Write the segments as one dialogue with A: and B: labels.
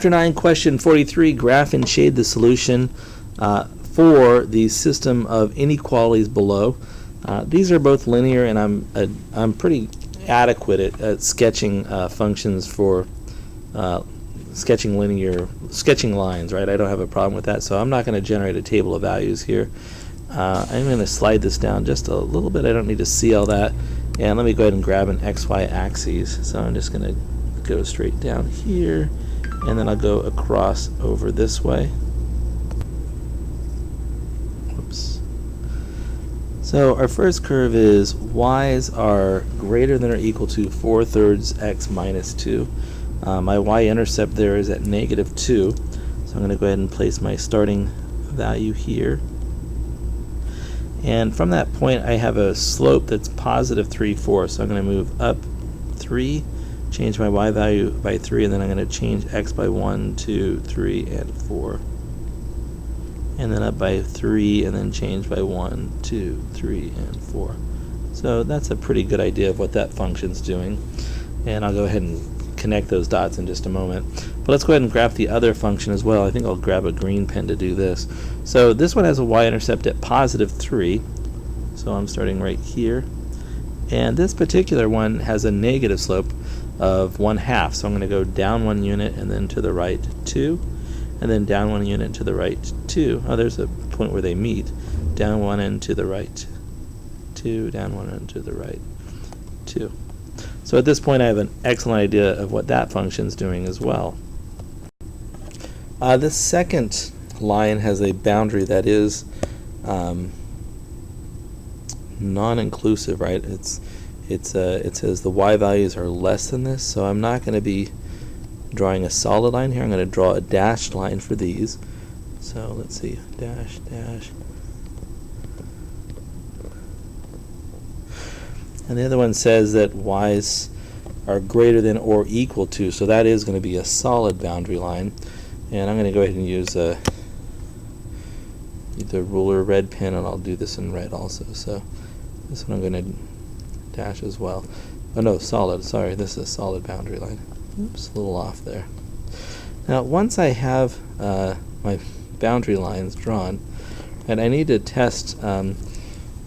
A: Chapter 9, question 43, graph and shade the solution for the system of inequalities below. These are both linear, and I'm pretty adequate at sketching functions for sketching lines, right? I don't have a problem with that, so I'm not going to generate a table of values here. I'm going to slide this down just a little bit. I don't need to see all that. And let me go ahead and grab an XY axis. So I'm just going to go straight down here, and then I'll go across over this way. Whoops. So our first curve is y's are greater than or equal to 4/3 x minus 2. My y-intercept there is at -2. So I'm going to go ahead and place my starting value here. And from that point, I have a slope that's positive 3/4. So I'm going to move up 3, change my y value by 3, and then I'm going to change x by 1, 2, 3, and 4. And then up by 3, and then change by 1, 2, 3, and 4. So that's a pretty good idea of what that function's doing. And I'll go ahead and connect those dots in just a moment. But let's go ahead and graph the other function as well. I think I'll grab a green pen to do this. So this one has a y-intercept at positive 3. So I'm starting right here. And this particular one has a negative slope of 1/2. So I'm going to go down 1 unit and then to the right 2. And then down 1 unit to the right 2. Oh, there's a point where they meet. Down 1 and to the right 2. Down 1 and to the right 2. So at this point I have an excellent idea of what that function's doing as well. This second line has a boundary that is non-inclusive, right? It says the y values are less than this, so I'm not going to be drawing a solid line here. I'm going to draw a dashed line for these. So let's see, dash, dash. And the other one says that y's are greater than or equal to, so that is going to be a solid boundary line. And I'm going to go ahead and use either ruler or red pen, and I'll do this in red also. So this one I'm going to dash as well. Oh no, solid, sorry, this is a solid boundary line. Oops, a little off there. Now once I have my boundary lines drawn, and I need to test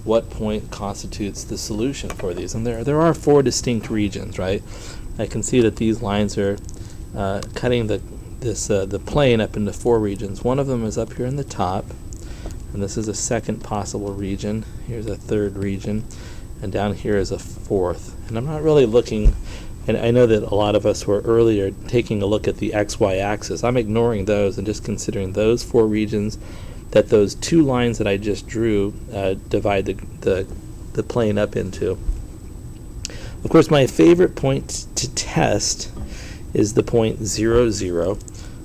A: what point constitutes the solution for these. And there are 4 distinct regions, right? I can see that these lines are cutting the plane up into 4 regions. One of them is up here in the top, and this is a second possible region. Here's a third region, and down here is a fourth. And I'm not really looking, and I know that a lot of us were earlier taking a look at the XY axis. I'm ignoring those and just considering those 4 regions that those 2 lines that I just drew divide the plane up into. Of course, my favorite point to test is the point 0, 0.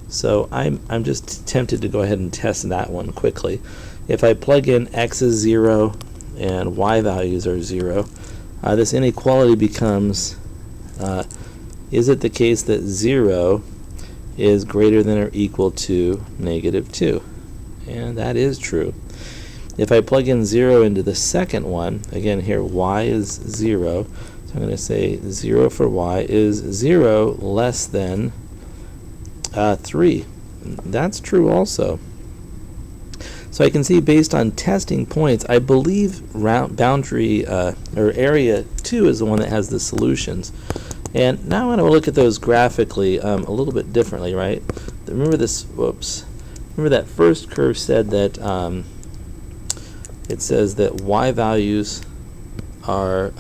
A: So I'm just tempted to go ahead and test that one quickly. If I plug in x is 0 and y values are 0, this inequality becomes, is it the case that 0 is greater than or equal to -2? And that is true. If I plug in 0 into the second one, again here y is 0, so I'm going to say 0 for y is 0 less than 3. That's true also. So I can see based on testing points, I believe boundary or area 2 is the one that has the solutions. And now I want to look at those graphically a little bit differently, right? Remember this, whoops. Remember that first curve said that it says that y values are,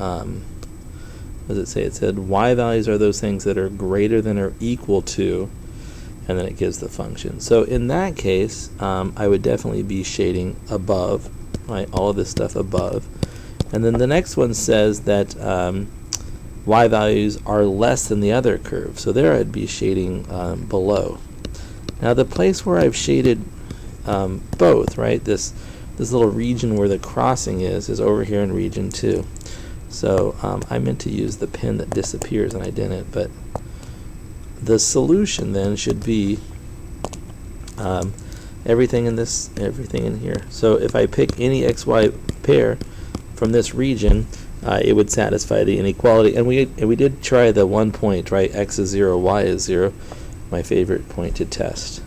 A: what does it say? It said y values are those things that are greater than or equal to, and then it gives the function. So in that case, I would definitely be shading above, right? All of this stuff above. And then the next one says that y values are less than the other curve. So there I'd be shading below. Now the place where I've shaded both, right, this little region where the crossing is over here in region 2. So I meant to use the pen that disappears and I didn't, but the solution then should be everything in here. So if I pick any xy pair from this region, it would satisfy the inequality. And we did try the 1 point, right? X is 0, y is 0. my favorite point to test.